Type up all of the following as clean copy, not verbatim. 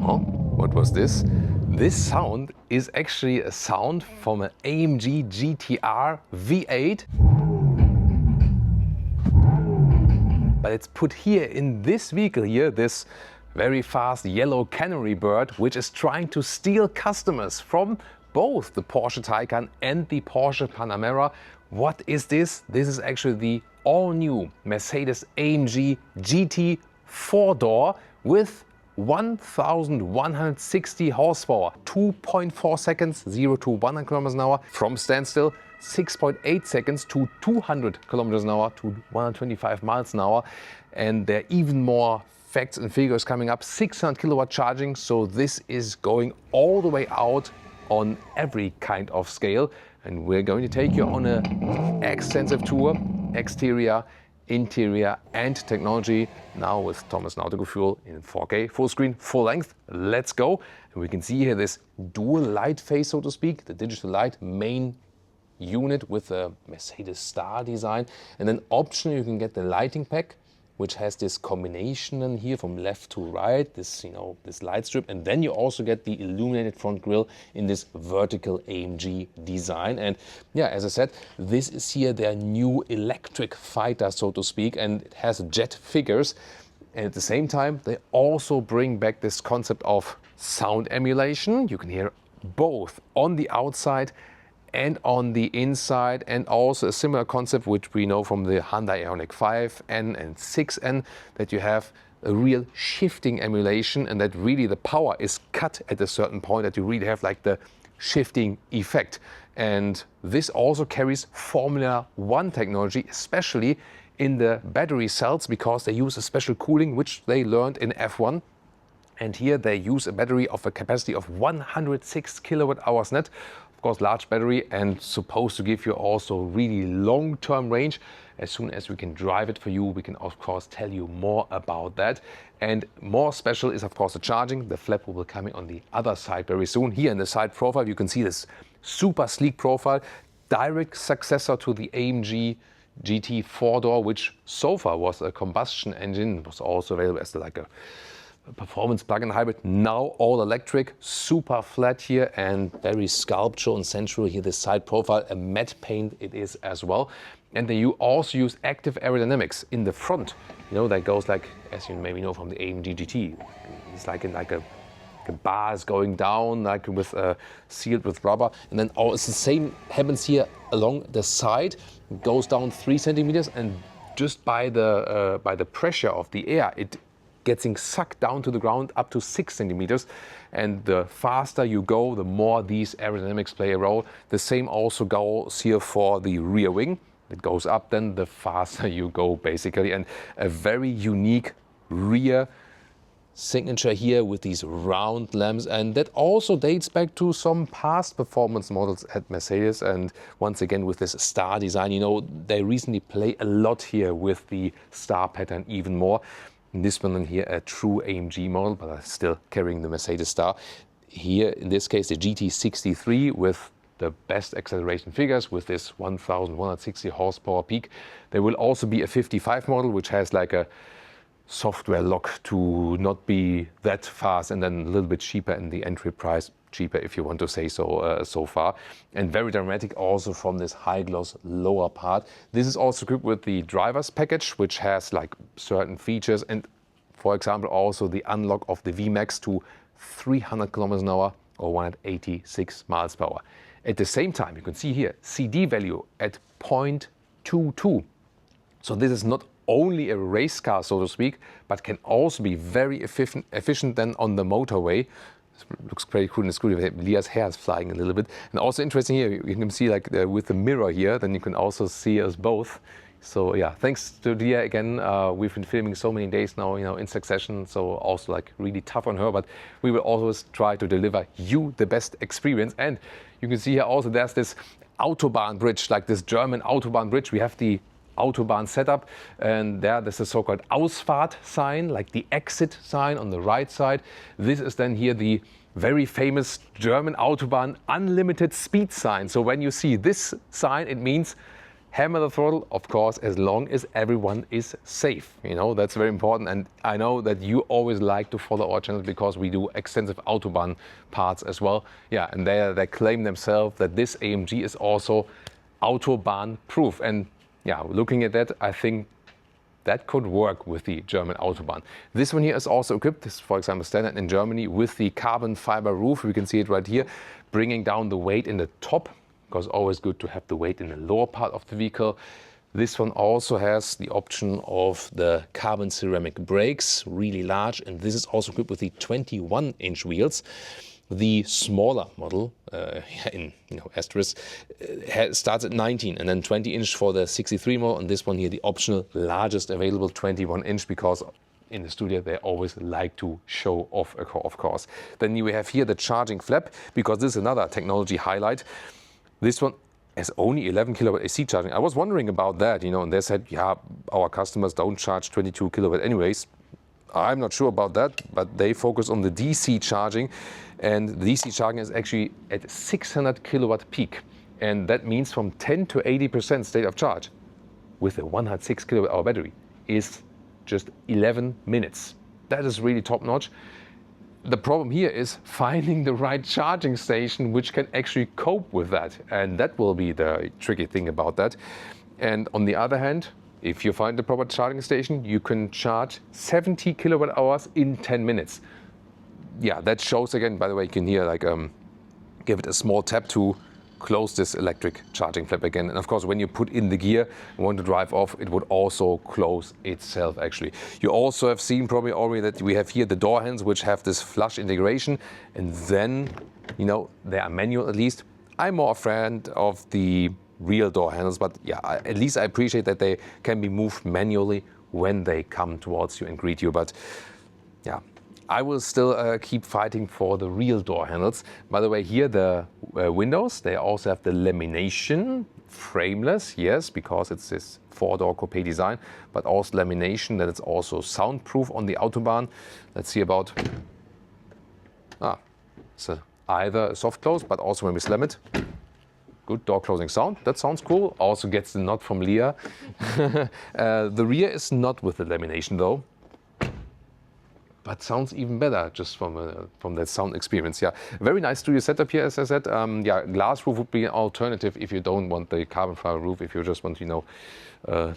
Huh? What was this? This sound is actually a sound from an AMG GTR V8. But it's put here in this vehicle here, this very fast yellow canary bird, which is trying to steal customers from both the Porsche Taycan and the Porsche Panamera. What is this? This is actually the all-new Mercedes AMG GT 4-door with 1,160 horsepower, 2.4 seconds, 0 to 100 kilometers an hour from standstill, 6.8 seconds to 200 kilometers an hour to 125 miles an hour. And there are even more facts and figures coming up. 600 kilowatt charging, so this is going all the way out on every kind of scale. And we're going to take you on an extensive tour, exterior, interior and technology, now with Thomas and Autogefühl in 4K, full screen, full length. Let's go. And we can see here this dual light phase, so to speak, the digital light main unit with a Mercedes star design. And then optionally you can get the lighting pack, which has this combination in here from left to right, this, this light strip. And then you also get the illuminated front grille in this vertical AMG design. And yeah, as I said, this is here their new electric fighter, so to speak, and it has jet figures. And at the same time, they also bring back this concept of sound emulation. You can hear both on the outside and on the inside, and also a similar concept which we know from the Hyundai Ioniq 5N and 6N, that you have a real shifting emulation and that really the power is cut at a certain point, that you really have like the shifting effect. And this also carries Formula One technology, especially in the battery cells, because they use a special cooling which they learned in F1. And here they use a battery of a capacity of 106 kilowatt hours net. Of course, large battery and supposed to give you also really long-term range. As soon as we can drive it for you, we can of course tell you more about that. And more special is of course the charging. The flap will be coming on the other side very soon. Here in the side profile, you can see this super sleek profile, direct successor to the AMG GT 4-door, which so far was a combustion engine, was also available as like a performance plug-in hybrid, now all electric, super flat here and very sculptural and sensual here, this side profile, a matte paint it is as well. And then you also use active aerodynamics in the front, that goes like, as you maybe know from the AMG GT, it's like a bars going down, like with sealed with rubber, and then it's the same happens here along the side, it goes down 3 centimeters, and just by the pressure of the air, it getting sucked down to the ground up to 6 centimeters. And the faster you go, the more these aerodynamics play a role. The same also goes here for the rear wing. It goes up, then the faster you go, basically. And a very unique rear signature here with these round lamps. And that also dates back to some past performance models at Mercedes. And once again, with this star design, they recently play a lot here with the star pattern even more. This one here, a true AMG model, but still carrying the Mercedes star. Here, in this case, the GT63 with the best acceleration figures with this 1,160 horsepower peak. There will also be a 55 model, which has like a software lock to not be that fast, and then a little bit cheaper in the entry price, cheaper if you want to say so, so far. And very dramatic also from this high gloss lower part. This is also equipped with the driver's package, which has like certain features, and for example also the unlock of the VMAX to 300 kilometers an hour or 186 miles per hour. At the same time, you can see here CD value at 0.22. So this is not only a race car, so to speak, but can also be very efficient then on the motorway. This looks pretty cool in the studio. Lia's hair is flying a little bit. And also interesting here, you can see like with the mirror here, then you can also see us both. So yeah, thanks to Lia again. We've been filming so many days now, in succession. So also like really tough on her, but we will always try to deliver you the best experience. And you can see here also there's this Autobahn bridge, like this German Autobahn bridge. We have the Autobahn setup, and there's a so-called Ausfahrt sign, like the exit sign on the right side. This is then here the very famous German Autobahn unlimited speed sign. So when you see this sign, it means Hammer the throttle, of course, as long as everyone is safe. You know, that's very important. And I know that you always like to follow our channel because we do extensive Autobahn parts as well. Yeah, and they claim themselves that this AMG is also Autobahn proof. And yeah, looking at that, I think that could work with the German Autobahn. This one here is also equipped, this is, for example, standard in Germany, with the carbon fiber roof. We can see it right here, bringing down the weight in the top, because always good to have the weight in the lower part of the vehicle. This one also has the option of the carbon ceramic brakes, really large, and this is also equipped with the 21-inch wheels. The smaller model, in asterisk, starts at 19 and then 20-inch for the 63 model, and this one here, the optional largest available 21-inch, because in the studio they always like to show off, of course. Then we have here the charging flap, because this is another technology highlight. This one has only 11 kilowatt AC charging. I was wondering about that, and they said, yeah, our customers don't charge 22 kilowatt anyways. I'm not sure about that, but they focus on the DC charging, and the DC charging is actually at 600 kilowatt peak, and that means from 10 to 80% state of charge with a 106 kilowatt hour battery is just 11 minutes. That is really top notch. The problem here is finding the right charging station which can actually cope with that, and that will be the tricky thing about that. And on the other hand, if you find the proper charging station, you can charge 70 kilowatt hours in 10 minutes. Yeah, that shows again, by the way, you can hear like give it a small tap to close this electric charging flap again. And of course, when you put in the gear and want to drive off, it would also close itself actually. You also have seen probably already that we have here the door handles which have this flush integration, and then, they are manual at least. I'm more a friend of the real door handles, but yeah, at least I appreciate that they can be moved manually when they come towards you and greet you. But yeah, I will still keep fighting for the real door handles. By the way, here the windows, they also have the lamination, frameless, yes, because it's this four-door coupe design, but also lamination that it's also soundproof on the Autobahn. Let's see about, so either a soft close, but also when we slam it, good door closing sound. That sounds cool. Also gets the nod from Leah. The rear is not with the lamination though, but sounds even better just from that sound experience. Yeah, very nice studio setup here, as I said. Yeah, glass roof would be an alternative if you don't want the carbon fiber roof, if you just want to,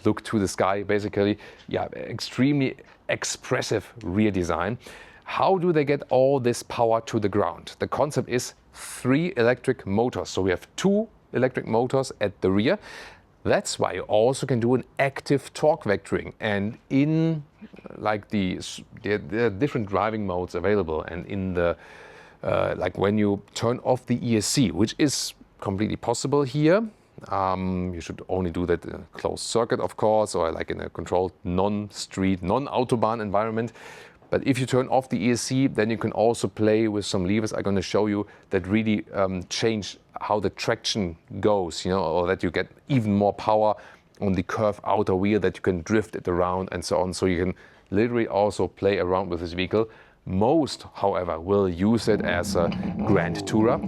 look to the sky, basically. Yeah, extremely expressive rear design. How do they get all this power to the ground? The concept is 3 electric motors. So we have 2 electric motors at the rear. That's why you also can do an active torque vectoring, and in like there are different driving modes available, and in the like when you turn off the ESC, which is completely possible here, you should only do that in a closed circuit, of course, or like in a controlled non-street, non-Autobahn environment. But if you turn off the ESC, then you can also play with some levers I'm going to show you that really change how the traction goes, or that you get even more power on the curved outer wheel, that you can drift it around and so on. So you can literally also play around with this vehicle. Most, however, will use it as a grand tourer.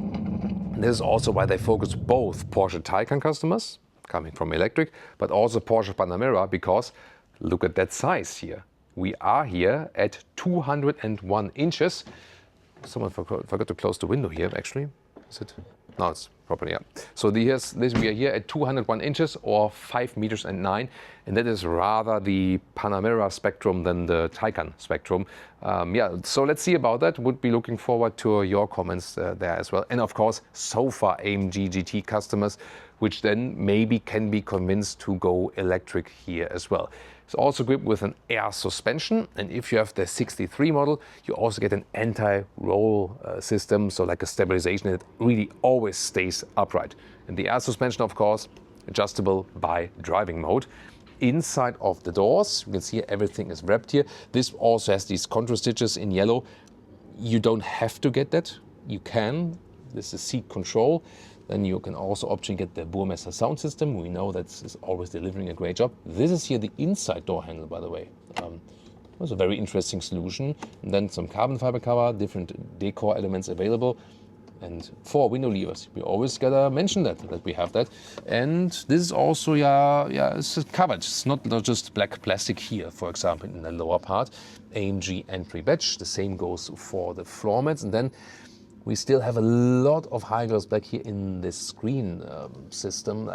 This is also why they focus both Porsche Taycan customers, coming from electric, but also Porsche Panamera, because look at that size here. We are here at 201 inches. Someone forgot to close the window here, actually. Is it? No, it's properly, yeah. So we are here at 201 inches or 5 meters and 9. And that is rather the Panamera spectrum than the Taycan spectrum. Yeah, so let's see about that. Would be looking forward to your comments there as well. And of course, so far AMG GT customers, which then maybe can be convinced to go electric here as well. It's also equipped with an air suspension, and if you have the 63 model, you also get an anti-roll system, so like a stabilization that really always stays upright. And the air suspension, of course, adjustable by driving mode. Inside of the doors, you can see everything is wrapped here. This also has these contour stitches in yellow. You don't have to get that. You can. This is seat control. Then you can also optionally get the Burmester sound system. We know that's always delivering a great job. This is here the inside door handle, by the way. Was a very interesting solution. And then some carbon fiber cover, different decor elements available. and 4 window levers. We always gotta mention that we have that. And this is also, it's covered. It's not just black plastic here, for example, in the lower part. AMG entry badge. The same goes for the floor mats. And then we still have a lot of high gloss black here in this screen system.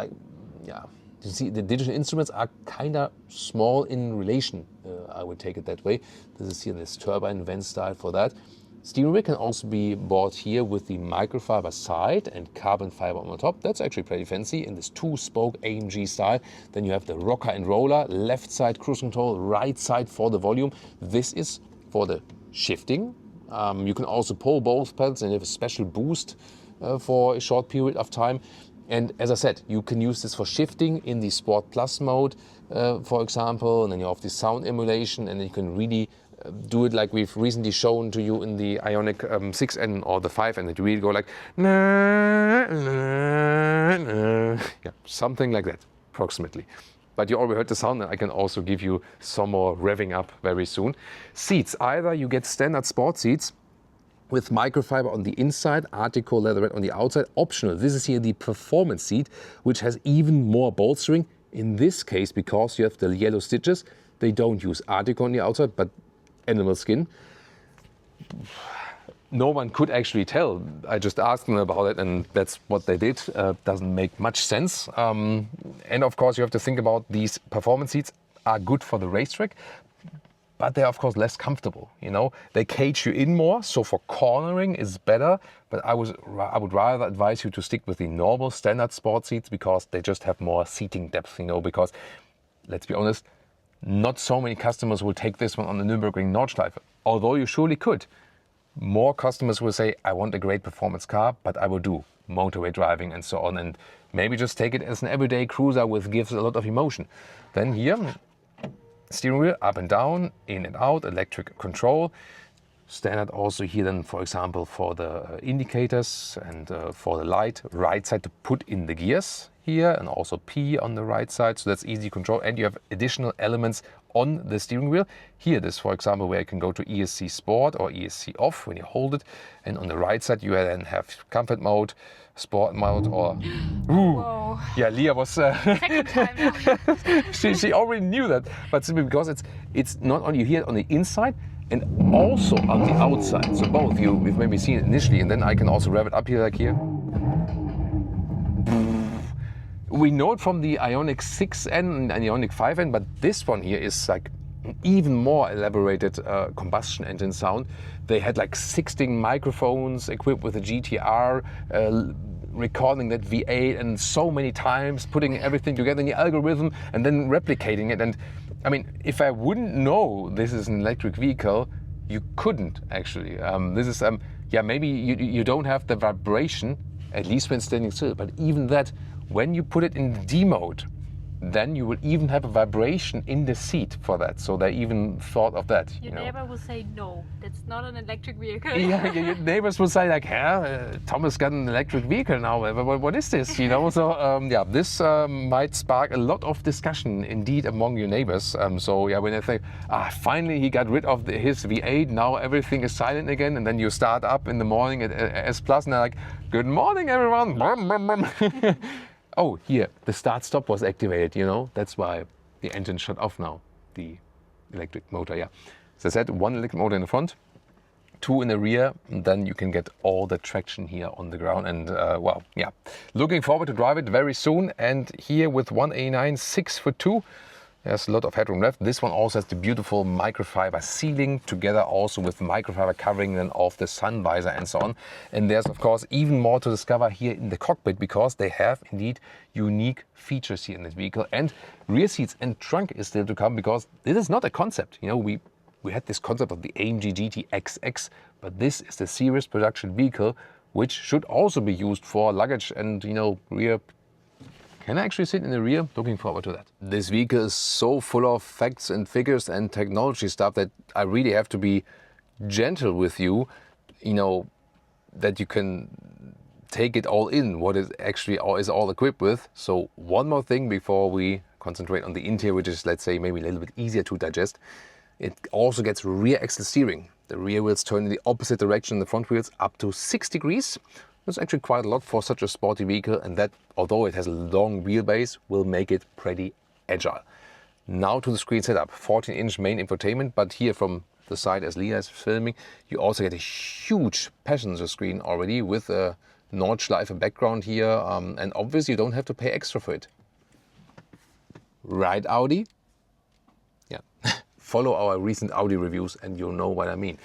You see, the digital instruments are kind of small in relation, I would take it that way. This is here this turbine vent style for that. Steering wheel can also be bought here with the microfiber side and carbon fiber on the top. That's actually pretty fancy in this 2-spoke AMG style. Then you have the rocker and roller, left side cruise control, right side for the volume. This is for the shifting. You can also pull both pedals and have a special boost for a short period of time. And as I said, you can use this for shifting in the Sport Plus mode, for example, and then you have the sound emulation, and then you can really do it like we've recently shown to you in the Ioniq 6N or the 5, and it really go like, something like that, approximately. But you already heard the sound, and I can also give you some more revving up very soon. Seats, either you get standard sport seats with microfiber on the inside, Artico leatherette on the outside, optional. This is here the performance seat, which has even more bolstering. In this case, because you have the yellow stitches, they don't use Artico on the outside, but animal skin. No one could actually tell. I just asked them about it, and that's what they did. Doesn't make much sense. And of course, you have to think about these performance seats are good for the racetrack, but they're of course less comfortable. You know, they cage you in more, so for cornering is better. But I would rather advise you to stick with the normal standard sport seats because they just have more seating depth. You know, because let's be honest, not so many customers will take this one on the Nürburgring Nordschleife, although you surely could. More customers will say, I want a great performance car, but I will do motorway driving and so on, and maybe just take it as an everyday cruiser which gives a lot of emotion. Then here, steering wheel up and down, in and out, electric control. Standard also here then, for example, for the indicators and for the light, right side to put in the gears here, and also P on the right side, so that's easy control. And you have additional elements on the steering wheel. Here, this, for example, where you can go to ESC Sport or ESC Off when you hold it. And on the right side, you then have comfort mode, sport mode, or... Ooh. Yeah, Leah was... Second time now. she already knew that, but simply because it's not only here on the inside, and also on the outside. So both you've maybe seen it initially, and then I can also rev it up here, like here. We know it from the Ioniq 6N and the Ioniq 5N, but this one here is like even more elaborated combustion engine sound. They had like 16 microphones equipped with a GTR, recording that V8 and so many times, putting everything together in the algorithm and then replicating it. And I mean, if I wouldn't know this is an electric vehicle, you couldn't actually. This is, maybe you don't have the vibration, at least when standing still, but even that, when you put it in D mode, then you will even have a vibration in the seat for that. So they even thought of that. Your neighbor will say, no, that's not an electric vehicle. Yeah, your neighbors will say like, Thomas got an electric vehicle now. What is this? You know, so this might spark a lot of discussion indeed among your neighbors. When they think, finally he got rid of his V8, now everything is silent again, and then you start up in the morning at S Plus and they're like, good morning everyone. Oh, here, the start-stop was activated, you know. That's why the engine shut off now, the electric motor, yeah. As I said, one electric motor in the front, 2 in the rear, and then you can get all the traction here on the ground. And, looking forward to drive it very soon. And here with 189, 6'2", there's a lot of headroom left. This one also has the beautiful microfiber sealing, together also with microfiber covering then of the sun visor and so on. And there's of course even more to discover here in the cockpit, because they have indeed unique features here in this vehicle. And rear seats and trunk is still to come, because this is not a concept. You know, we had this concept of the AMG GT XX, but this is the series production vehicle, which should also be used for luggage and, you know, rear. Can I actually sit in the rear? Looking forward to that. This vehicle is so full of facts and figures and technology stuff that I really have to be gentle with you, you know, that you can take it all in, what it actually is all equipped with. So one more thing before we concentrate on the interior, which is, let's say, maybe a little bit easier to digest. It also gets rear axle steering. The rear wheels turn in the opposite direction, the front wheels up to 6 degrees. That's actually quite a lot for such a sporty vehicle, and that, although it has a long wheelbase, will make it pretty agile. Now to the screen setup. 14-inch main infotainment, but here from the side as Leah is filming, you also get a huge passenger screen already with a Nordschleife background here, and obviously you don't have to pay extra for it. Right, Audi? Yeah, follow our recent Audi reviews and you'll know what I mean.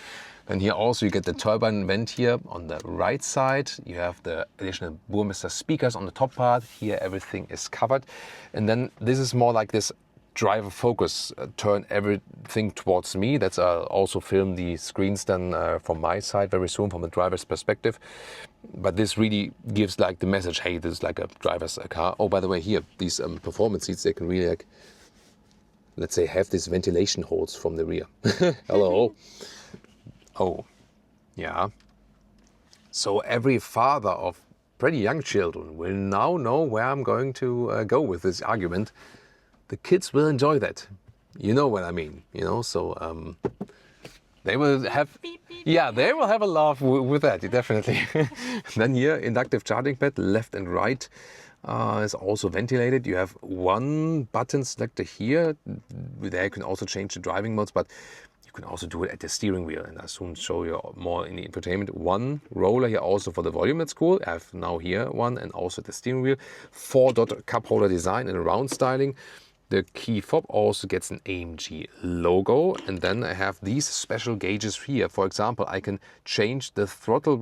And here also you get the turbine vent here on the right side. You have the additional Burmester speakers on the top part. Here everything is covered. And then this is more like this driver focus, turn everything towards me. That's also film the screens then from my side very soon from the driver's perspective. But this really gives like the message, hey, this is like a driver's car. Oh, by the way, here, these performance seats, they can really like, let's say, have these ventilation holes from the rear. Hello. Oh, yeah. So every father of pretty young children will now know where I'm going to go with this argument. The kids will enjoy that. You know what I mean, you know, so they will have, yeah, they will have a laugh with that, definitely. Then here, inductive charging pad, left and right, is also ventilated. You have one button selector here. There you can also change the driving modes, but you can also do it at the steering wheel, and I'll soon show you more in the infotainment. One roller here also for the volume, that's cool. I have now here one, and also the steering wheel. 4-dot cup holder design and round styling. The key fob also gets an AMG logo, and then I have these special gauges here. For example, I can change the throttle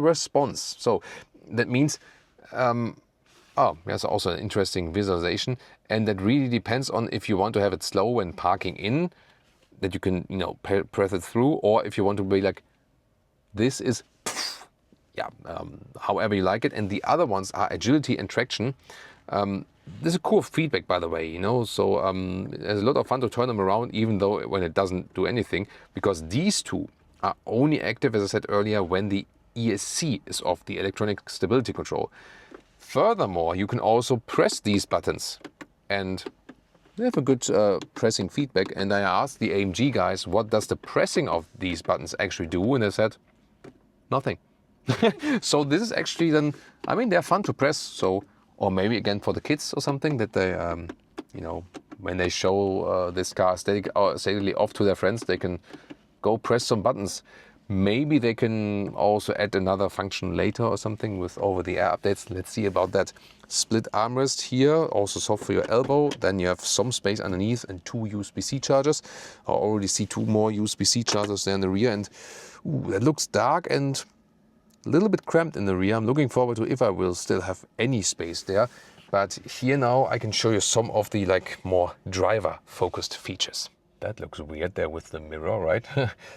response. So that means, there's also an interesting visualization, and that really depends on if you want to have it slow when parking in, that you can, you know, press it through, or if you want to be like, this is, yeah, however you like it. And the other ones are agility and traction. This is cool feedback, by the way, you know, so there's a lot of fun to turn them around, even though when it doesn't do anything, because these two are only active, as I said earlier, when the ESC is off, the electronic stability control. Furthermore, you can also press these buttons, and they have a good pressing feedback. And I asked the AMG guys, what does the pressing of these buttons actually do? And they said, nothing. So this is actually then, I mean, they're fun to press, so, or maybe again for the kids or something, that they, you know, when they show this car steadily off to their friends, they can go press some buttons. Maybe they can also add another function later or something with over-the-air updates. Let's see about that. Split armrest here, also soft for your elbow. Then you have some space underneath and 2 USB-C chargers. I already see 2 more USB-C chargers there in the rear, and ooh, that looks dark and a little bit cramped in the rear. I'm looking forward to if I will still have any space there. But here now I can show you some of the like more driver-focused features. That looks weird there with the mirror, right?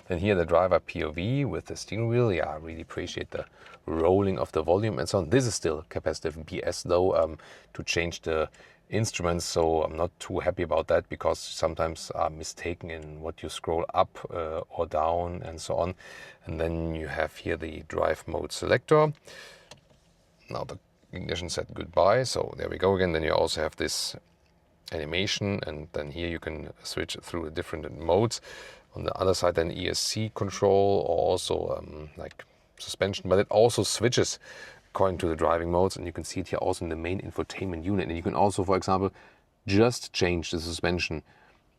Then here the driver POV with the steering wheel. Yeah, I really appreciate the rolling of the volume and so on. This is still capacitive BS though, to change the instruments, so I'm not too happy about that, because sometimes I'm mistaken in what you scroll up or down and so on. And then you have here the drive mode selector. Now the ignition said goodbye, so there we go again. Then you also have this animation, and then here you can switch through the different modes. On the other side then ESC control, or also like suspension, but it also switches according to the driving modes, and you can see it here also in the main infotainment unit. And you can also, for example, just change the suspension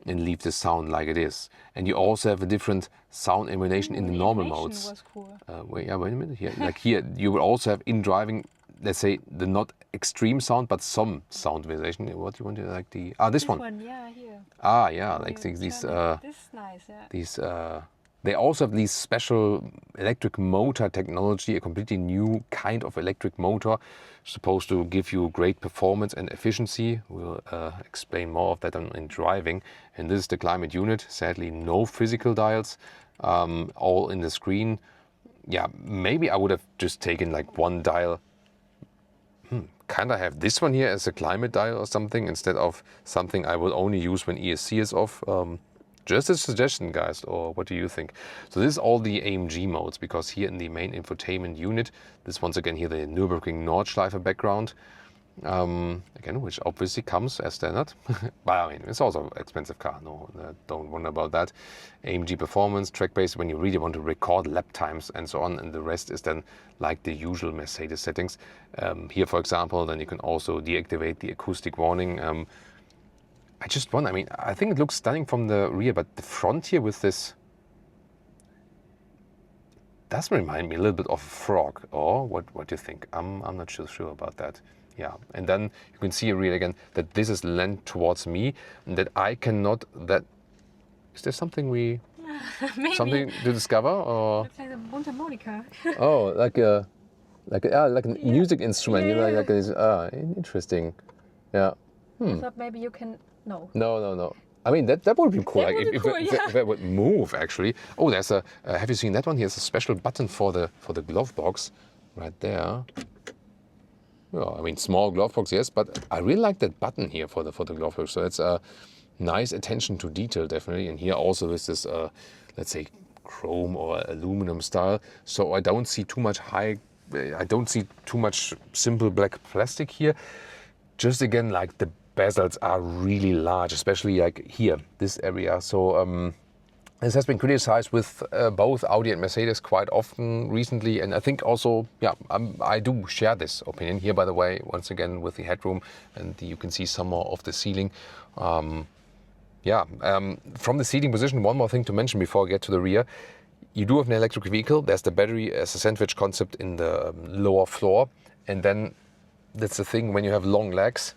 and leave the sound like it is. And you also have a different sound emulation in the normal modes. Was cool. Wait a minute. Here, like here, you will also have in driving, let's say, the not extreme sound, but some sound visualization. What do you want to like the this one? Yeah, here. Yeah, like these this is nice, yeah. These they also have these special electric motor technology, a completely new kind of electric motor, supposed to give you great performance and efficiency. We'll explain more of that in driving. And this is the climate unit. Sadly, no physical dials, all in the screen. Yeah, maybe I would have just taken like one dial. Kind of have this one here as a climate dial or something, instead of something I will only use when ESC is off. Just a suggestion, guys, or what do you think? So this is all the AMG modes, because here in the main infotainment unit, this once again here the Nürburgring Nordschleife background. again, which obviously comes as standard. But I mean, it's also an expensive car. No, don't wonder about that. AMG performance, track-based, when you really want to record lap times and so on, and the rest is then like the usual Mercedes settings. Here, for example, then you can also deactivate the acoustic warning. I just wonder, I mean, I think it looks stunning from the rear, but the front here with this does remind me a little bit of a frog. Or what do you think? I'm not sure about that. Yeah, and then you can see here again that this is leant towards me, and that I cannot. That is there something we Maybe. something to discover, or Looks like a mundharmonica. oh, like a music instrument. You know, like this. Interesting. Yeah. I thought maybe you can. No. No. I mean, that would be cool. That Like would be cool, if that would move actually. Oh, there's a. Have you seen that one? Here's a special button for the glove box, right there. Well, I mean, small glove box, yes, but I really like that button here for the glove box. So it's a nice attention to detail, definitely. And here also is this, let's say, chrome or aluminum style. So I don't see too much simple black plastic here. Just again, like the bezels are really large, especially like here, this area. So this has been criticized with both Audi and Mercedes quite often recently, and I think also, yeah, I do share this opinion here, by the way, once again with the headroom, and you can see some more of the ceiling. From the seating position, one more thing to mention before I get to the rear. You do have an electric vehicle. There's the battery as a sandwich concept in the lower floor, and then that's the thing, when you have long legs,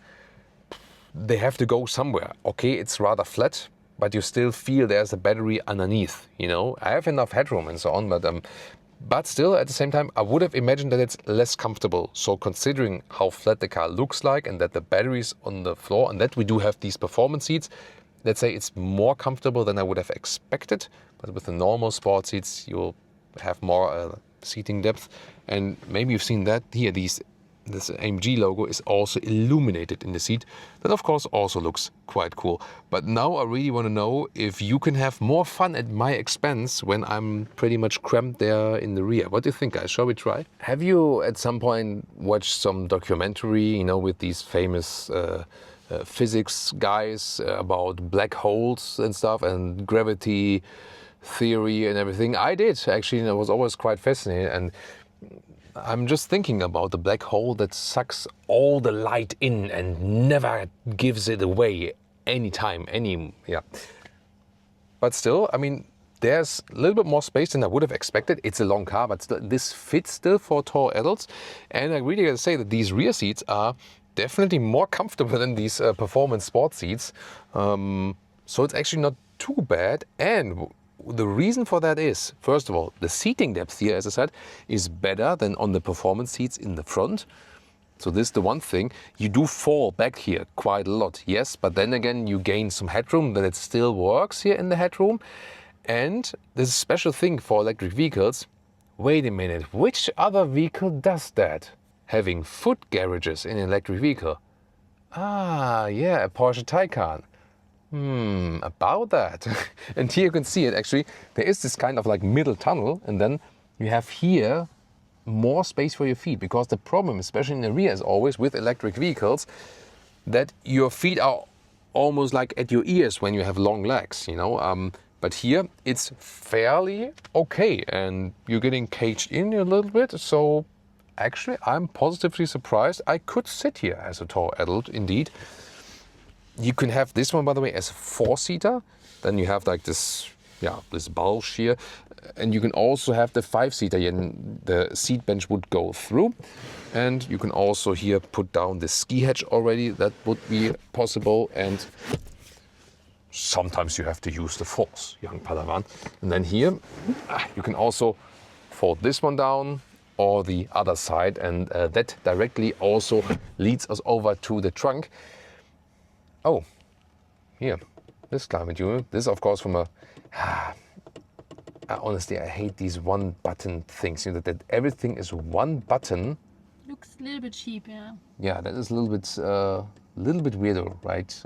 they have to go somewhere. Okay, it's rather flat, but you still feel there's a battery underneath, you know. I have enough headroom and so on, but still, at the same time, I would have imagined that it's less comfortable. So considering how flat the car looks like and that the battery's on the floor and that we do have these performance seats, let's say it's more comfortable than I would have expected. But with the normal sport seats, you'll have more seating depth. And maybe you've seen that here, this AMG logo is also illuminated in the seat. That of course also looks quite cool. But now I really want to know if you can have more fun at my expense when I'm pretty much cramped there in the rear. What do you think, guys? Shall we try? Have you at some point watched some documentary, you know, with these famous physics guys about black holes and stuff and gravity theory and everything? I did actually, and I was always quite fascinated. And I'm just thinking about the black hole that sucks all the light in and never gives it away anytime, But still, I mean, there's a little bit more space than I would have expected. It's a long car, but still, this fits still for tall adults. And I really gotta say that these rear seats are definitely more comfortable than these performance sport seats. So it's actually not too bad. And the reason for that is, first of all, the seating depth here, as I said, is better than on the performance seats in the front. So this is the one thing. You do fall back here quite a lot, yes, but then again you gain some headroom, that it still works here in the headroom. And there's a special thing for electric vehicles. Wait a minute, which other vehicle does that? Having foot garages in an electric vehicle. Ah, yeah, a Porsche Taycan. About that. And here you can see it actually. There is this kind of like middle tunnel, and then you have here more space for your feet, because the problem, especially in the rear, as always with electric vehicles, that your feet are almost like at your ears when you have long legs, you know. But here it's fairly okay, and you're getting caged in a little bit. So actually, I'm positively surprised. I could sit here as a tall adult, indeed. You can have this one, by the way, as a 4-seater. Then you have like this, this bulge here. And you can also have the 5-seater here, and the seat bench would go through. And you can also here put down the ski hatch already. That would be possible. And sometimes you have to use the force, young Padawan. And then here, you can also fold this one down or the other side. And that directly also leads us over to the trunk. Oh, here, this climate unit. This, of course, from a... honestly, I hate these one-button things. You know, that everything is one button. Looks a little bit cheap, yeah. Yeah, that is a little bit weirdo, right?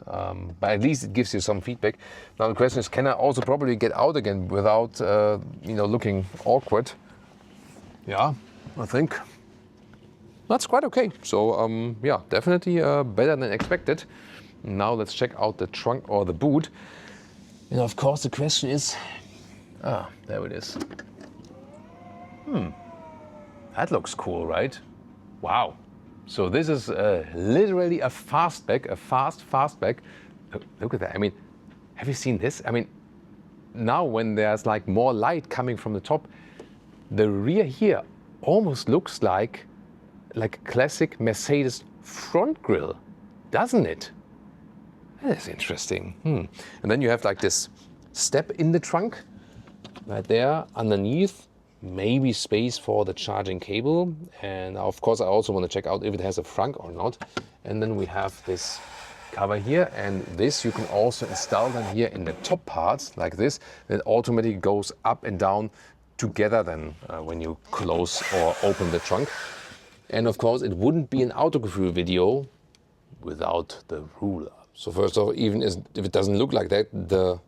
But at least it gives you some feedback. Now the question is, can I also probably get out again without, looking awkward? Yeah, I think that's quite okay. So yeah, definitely better than expected. Now let's check out the trunk or the boot. And of course the question is, there it is. That looks cool, right? Wow. So this is literally a fastback, a fastback. Look at that. I mean, have you seen this? I mean, now when there's like more light coming from the top, the rear here almost looks like a classic Mercedes front grille, doesn't it? That is interesting. And then you have like this step in the trunk right there underneath. Maybe space for the charging cable, and of course I also want to check out if it has a frunk or not. And then we have this cover here, and this you can also install then here in the top parts like this. It automatically goes up and down together then when you close or open the trunk. And of course it wouldn't be an Autogefühl video without the ruler. So first of all, even if it doesn't look like that, the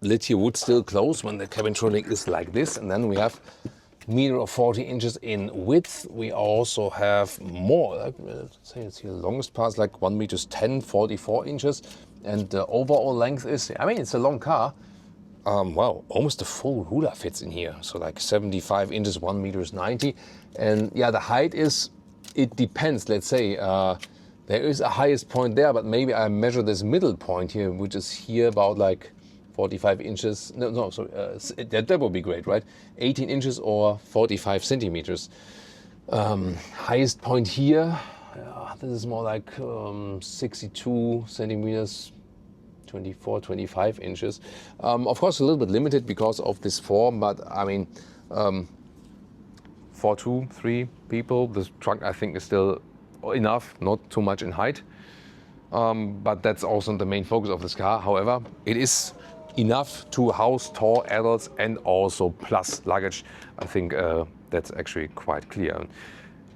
lid here would still close when the cabin-tronic is like this. And then we have 1.40 meters in width. We also have more, let's say it's here, the longest part is like 1 meter 10, 44 inches. And the overall length is, I mean, it's a long car. Wow, almost the full ruler fits in here. So like 75 inches, 1 meter 90. And yeah, the height is, it depends. Let's say there is a highest point there, but maybe I measure this middle point here, which is here about like 45 inches, sorry, that would be great, right? 18 inches or 45 centimeters. Highest point here, this is more like 62 centimeters, 24, 25 inches. Of course, a little bit limited because of this form, but I mean, for 2-3 people, this trunk I think is still enough, not too much in height. But that's also the main focus of this car. However, it is enough to house tall adults and also plus luggage. I think that's actually quite clear.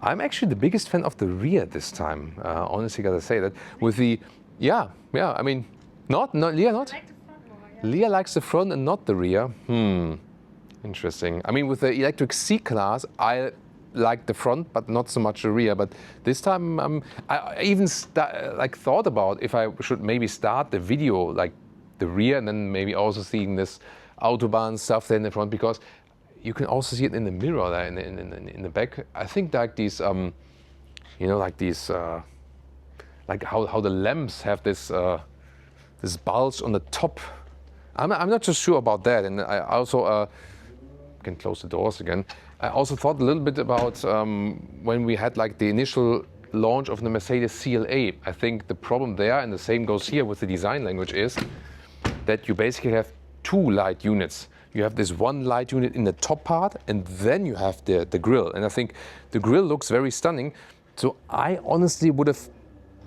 I'm actually the biggest fan of the rear this time. Honestly, gotta say that with the, yeah. I mean, not Leah, not. I like the front more, yeah. Leah likes the front and not the rear. Interesting. I mean, with the electric C-Class, I like the front, but not so much the rear. But this time, I even thought about if I should maybe start the video like the rear and then maybe also seeing this Autobahn stuff there in the front, because you can also see it in the mirror there in the back. I think like these, you know, like these, like how the lamps have this this bulge on the top. I'm not so sure about that. And I also can close the doors again. I also thought a little bit about when we had like the initial launch of the Mercedes CLA. I think the problem there, and the same goes here with the design language, is that you basically have two light units. You have this one light unit in the top part, and then you have the grille. And I think the grille looks very stunning. So I honestly would have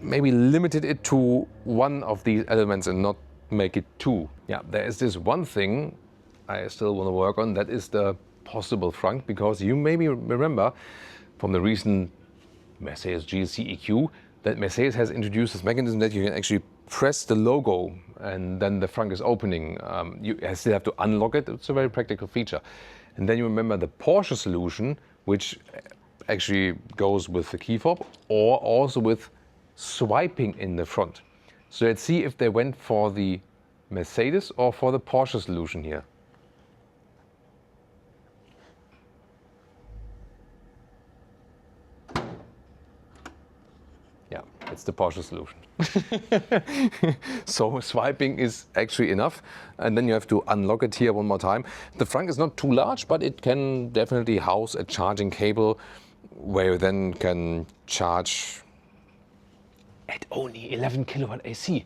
maybe limited it to one of these elements and not make it two. Yeah, there is this one thing I still want to work on. That is the possible frunk, because you maybe remember from the recent Mercedes GLC EQ that Mercedes has introduced this mechanism that you can actually press the logo and then the frunk is opening. You still have to unlock it. It's a very practical feature. And then you remember the Porsche solution, which actually goes with the key fob or also with swiping in the front. So let's see if they went for the Mercedes or for the Porsche solution here. Yeah, it's the Porsche solution. So swiping is actually enough, and then you have to unlock it here one more time. The frunk is not too large, but it can definitely house a charging cable where you then can charge at only 11 kilowatt AC.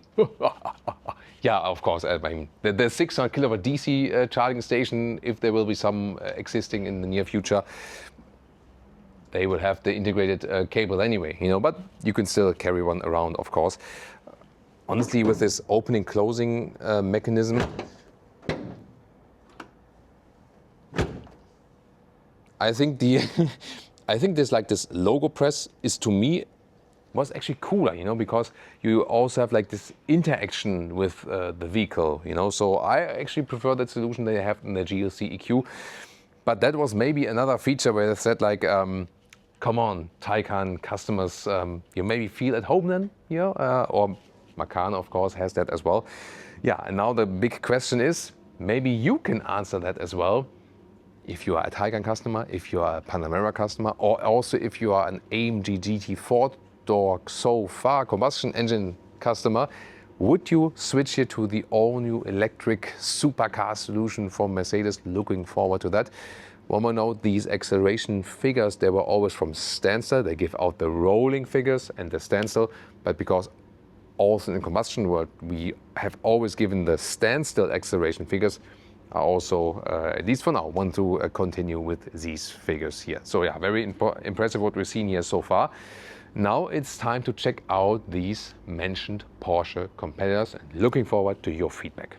Yeah, of course. I mean, the 600 kilowatt DC charging station, if there will be some existing in the near future, they will have the integrated cable anyway, you know, but you can still carry one around, of course. Honestly, with this opening closing mechanism, I think this logo press is, to me, was actually cooler, you know, because you also have like this interaction with the vehicle, you know. So I actually prefer that solution they have in the GLC EQ. But that was maybe another feature where they said like, come on, Taycan customers, you maybe feel at home then, or Macan, of course, has that as well. Yeah, and now the big question is, maybe you can answer that as well. If you are a Taycan customer, if you are a Panamera customer, or also if you are an AMG GT four-door so far combustion engine customer, would you switch here to the all-new electric supercar solution from Mercedes? Looking forward to that. One more note, these acceleration figures, they were always from standstill. They give out the rolling figures and the standstill, but because also in the combustion world, we have always given the standstill acceleration figures, I also, at least for now, want to continue with these figures here. So yeah, very impressive what we've seen here so far. Now it's time to check out these mentioned Porsche competitors and looking forward to your feedback.